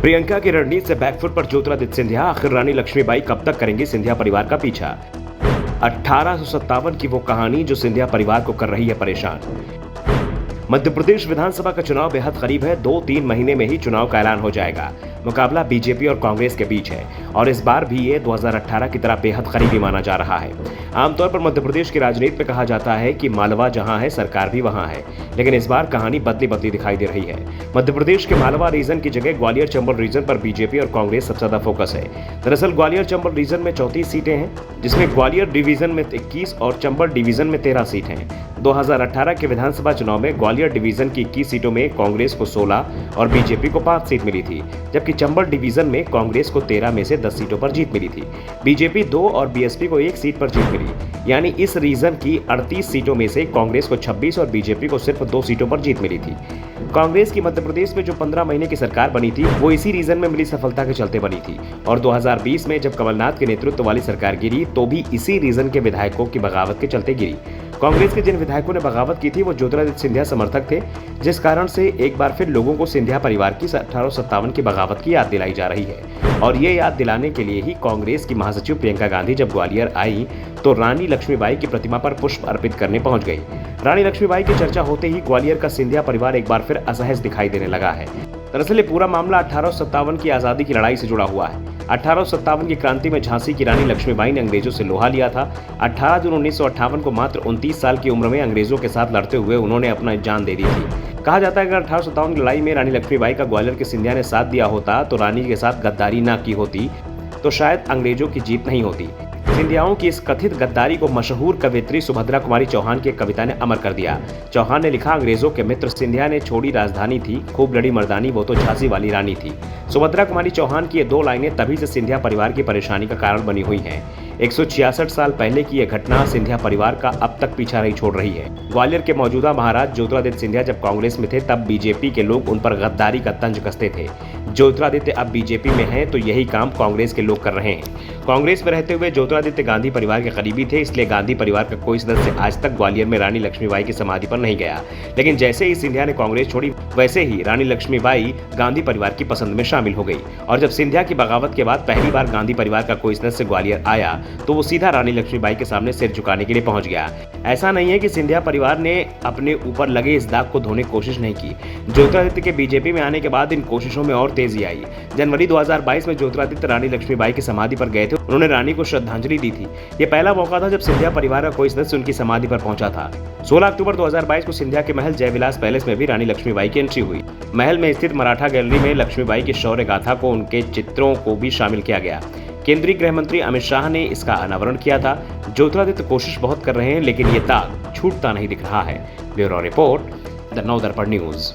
प्रियंका की रणनीति से बैकफुट पर ज्योतिरादित्य सिंधिया। आखिर रानी लक्ष्मीबाई कब तक करेंगी सिंधिया परिवार का पीछा। 1857 की वो कहानी जो सिंधिया परिवार को कर रही है परेशान। मध्य प्रदेश विधानसभा का चुनाव बेहद करीब है। 2-3 महीने में ही चुनाव का ऐलान हो जाएगा। मुकाबला बीजेपी और कांग्रेस के बीच है और इस बार भी ये 2018 की तरह बेहद करीबी माना जा रहा है। आमतौर पर मध्य प्रदेश की राजनीति में कहा जाता है कि मालवा जहां है सरकार भी वहां है, लेकिन इस बार कहानी बदली बदली दिखाई दे रही है। मध्य प्रदेश के मालवा रीजन की जगह ग्वालियर चंबल रीजन पर बीजेपी और कांग्रेस सबसे ज्यादा फोकस है। दरअसल ग्वालियर चंबल रीजन में 34 सीटें हैं, जिसमें ग्वालियर डिवीजन में 21 और चंबल डिवीजन में 13 सीट हैं। 2018 के विधानसभा चुनाव में ग्वालियर डिवीजन की 21 सीटों में कांग्रेस को 16 और बीजेपी को 5 सीट मिली थी, जबकि चंबल डिवीजन में कांग्रेस को 13 में से 10 सीटों पर जीत मिली थी। बीजेपी 2 और बीएसपी को 1 सीट पर जीत मिली। यानी इस रीजन की 38 सीटों में से कांग्रेस को 26 और बीजेपी को सिर्फ 2 सीटों पर जीत मिली थी। कांग्रेस की मध्य प्रदेश में जो 15 महीने की सरकार बनी थी वो इसी रीजन में मिली सफलता के चलते बनी थी और 2020 में जब कमलनाथ के नेतृत्व वाली सरकार गिरी तो भी इसी रीजन के विधायकों की बगावत के चलते गिरी। कांग्रेस के जिन विधायकों ने बगावत की थी वो ज्योतिरादित्य सिंधिया समर्थक थे, जिस कारण से एक बार फिर लोगों को सिंधिया परिवार की 1857 की बगावत की याद दिलाई जा रही है। और ये याद दिलाने के लिए ही कांग्रेस की महासचिव प्रियंका गांधी जब ग्वालियर आई तो रानी लक्ष्मीबाई की प्रतिमा पर पुष्प अर्पित करने पहुंच गई। रानी लक्ष्मीबाई की चर्चा होते ही ग्वालियर का सिंधिया परिवार एक बार फिर असहज दिखाई देने लगा है। दरअसल ये पूरा मामला 1857 की आजादी की लड़ाई से जुड़ा हुआ है। 1857 की क्रांति में झांसी की रानी लक्ष्मीबाई ने अंग्रेजों से लोहा लिया था। 18 जून 1958 को मात्र 29 साल की उम्र में अंग्रेजों के साथ लड़ते हुए उन्होंने अपना जान दे दी थी। कहा जाता है कि 1857 की लड़ाई में रानी लक्ष्मीबाई का ग्वालियर के सिंधिया ने साथ दिया होता तो रानी के साथ गद्दारी न की होती तो शायद अंग्रेजों की जीत नहीं होती। सिंधियाओं की इस कथित गद्दारी को मशहूर कवियत्री सुभद्रा कुमारी चौहान की कविता ने अमर कर दिया। चौहान ने लिखा, अंग्रेजों के मित्र सिंधिया ने छोड़ी राजधानी थी, खूब लड़ी मर्दानी वो तो झांसी वाली रानी थी। सुभद्रा कुमारी चौहान की ये 2 लाइनें तभी से सिंधिया परिवार की परेशानी का कारण बनी हुई हैं। 166 साल पहले की यह घटना सिंधिया परिवार का अब तक पीछा नहीं छोड़ रही है। ग्वालियर के मौजूदा महाराज ज्योतिरादित्य सिंधिया जब कांग्रेस में थे तब बीजेपी के लोग उन पर गद्दारी का तंज कसते थे। ज्योतिरादित्य अब बीजेपी में हैं तो यही काम कांग्रेस के लोग कर रहे हैं। कांग्रेस में रहते हुए ज्योतिरादित्य गांधी परिवार के करीबी थे, इसलिए गांधी परिवार का कोई सदस्य आज तक ग्वालियर में रानी लक्ष्मीबाई की समाधि पर नहीं गया। लेकिन जैसे ही सिंधिया ने कांग्रेस छोड़ी वैसे ही रानी लक्ष्मीबाई गांधी परिवार की पसंद में शामिल हो गई और जब सिंधिया की बगावत के बाद पहली बार गांधी परिवार का कोई सदस्य ग्वालियर आया तो वो सीधा रानी लक्ष्मीबाई के सामने सिर झुकाने के लिए पहुंच गया। ऐसा नहीं है कि सिंधिया परिवार ने अपने ऊपर लगे इस दाग को धोने की कोशिश नहीं की। ज्योतिरादित्य के बीजेपी में आने के बाद इन कोशिशों में और तेजी आई। जनवरी 2022 में ज्योतिरादित्य रानी लक्ष्मीबाई की समाधि पर गए थे। उन्होंने रानी को श्रद्धांजलि दी थी। ये पहला मौका था जब सिंधिया परिवार का कोई सदस्य उनकी समाधि पर पहुंचा था। 16 अक्टूबर 2022 को सिंधिया के महल जयविलास पैलेस में भी रानी लक्ष्मीबाई की एंट्री हुई। महल में स्थित मराठा गैलरी में लक्ष्मीबाई की शौर्य गाथा को उनके चित्रों को भी शामिल किया गया। केंद्रीय गृह मंत्री अमित शाह ने इसका अनावरण किया था। ज्योतिरादित्य कोशिश बहुत कर रहे हैं लेकिन ये दाग छूटता नहीं दिख रहा है। Bureau report, the Navdarpan news.